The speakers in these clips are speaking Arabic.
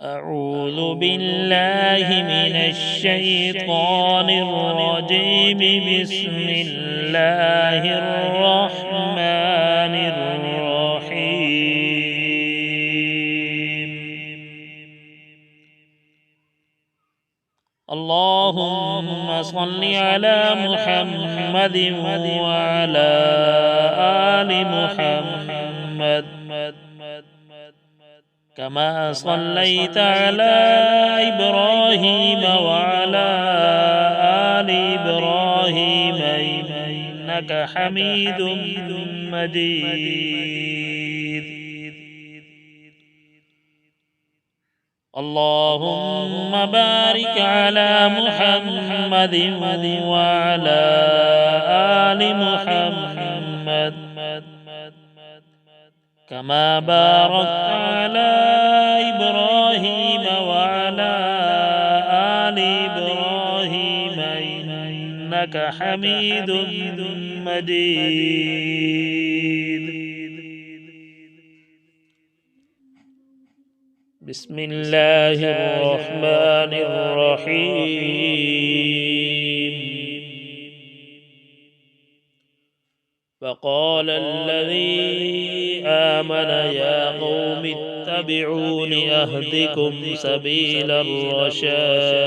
أعوذ بالله من الشيطان الرجيم. بسم الله الرحمن الرحيم. اللهم صل على محمد وعلى آل محمد كما صليت على إبراهيم وعلى آل إبراهيم إنك حميد مجيد. اللهم بارك على محمد وعلى آل محمد كما باركت على إبراهيم وعلى آل إبراهيم إنك حميد مجيد. بسم الله الرحمن الرحيم. فقال الذي آمن يا قوم اتبعون أهدكم سبيل الرشاد.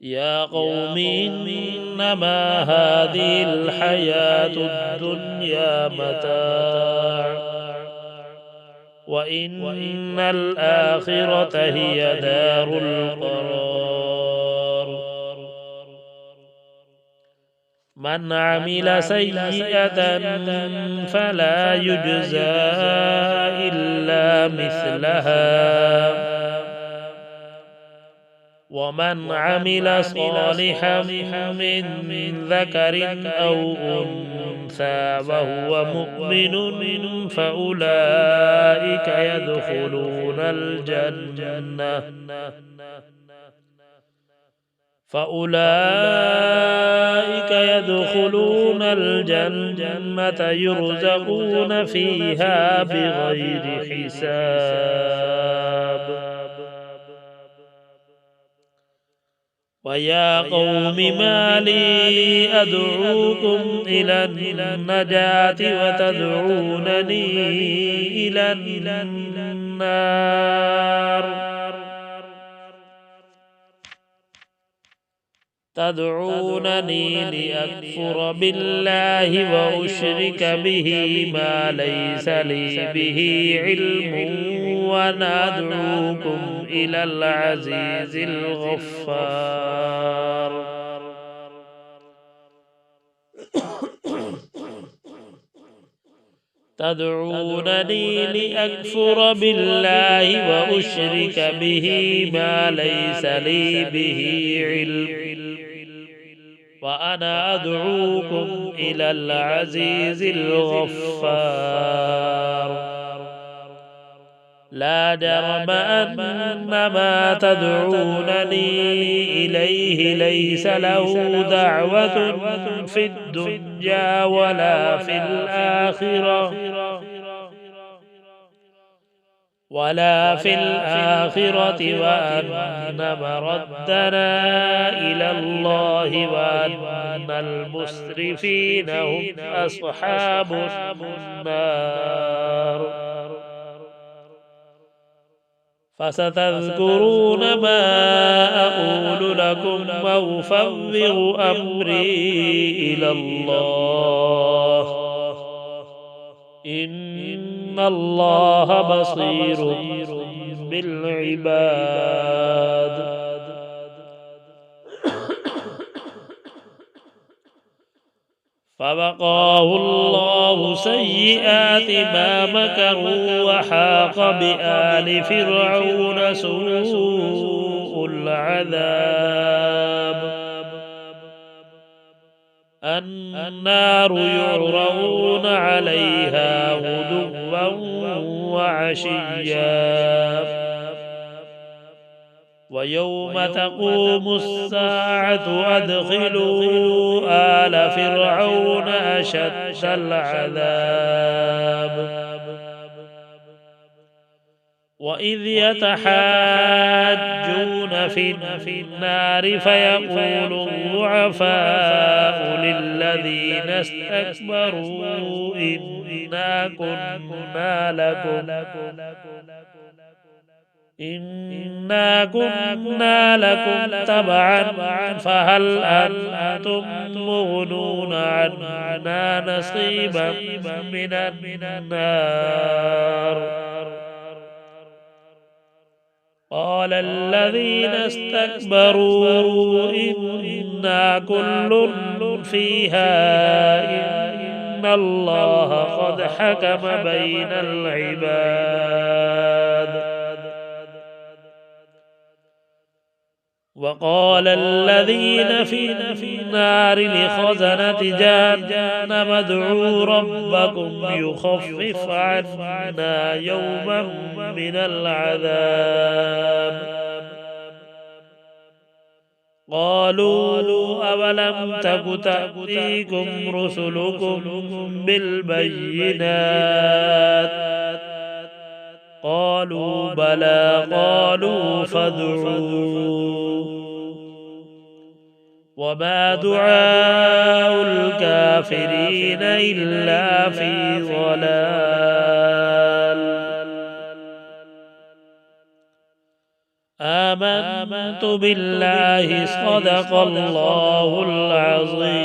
يا قوم إنما هذه الحياة الدنيا متاع وإن الآخرة هي دار القرار. من عمل سيئة فلا يجزى إلا مثلها ومن عمل صالحا من ذكر أو أنثى وهو مؤمن فأولئك يدخلون الجنة يرزقون فيها بغير حساب. ويا قوم ما لي أدعوكم إلى النجاة وتدعونني إلى النار. تدعونني لأكفر بالله وأشرك به ما ليس لي به علم وندعوكم إلى العزيز الغفار. تدعونني لأكفر بالله وأشرك به ما ليس لي به علم وأنا أدعوكم إلى العزيز الغفار. لا جرم أن ما تدعونني إليه ليس له دعوة في الدنيا ولا في الآخرة وأن مردنا إلى الله وأن المسرفين هم أصحاب النار. فستذكرون ما أقول لكم وأفوض أمري إلى الله إن الله بصير بالعباد. فوقاه الله سيئات ما مكروا وحاق بآل فرعون سوء العذاب. النار يعرضون عليها غدوا وعشيا ويوم تقوم الساعة أدخلوا آل فرعون أشد العذاب. وإذ يتحاجون في النار فيقول الضعفاء للذين استكبروا إنا كنا لكم تبعا فهل أنتم مغنون عنا نصيبا من النار قال الذين استكبروا إنا كل فيها إن الله قد حكم بين العباد وقال الذين في النار لخزنة جهنم ادعوا ربكم يخفف عنا يوما من العذاب قالوا أولم تك تأتيكم رسلكم بالبينات قالوا بلى قالوا فادعوا وما دعاء الكافرين إلا في ضلال آمنت بالله صدق الله العظيم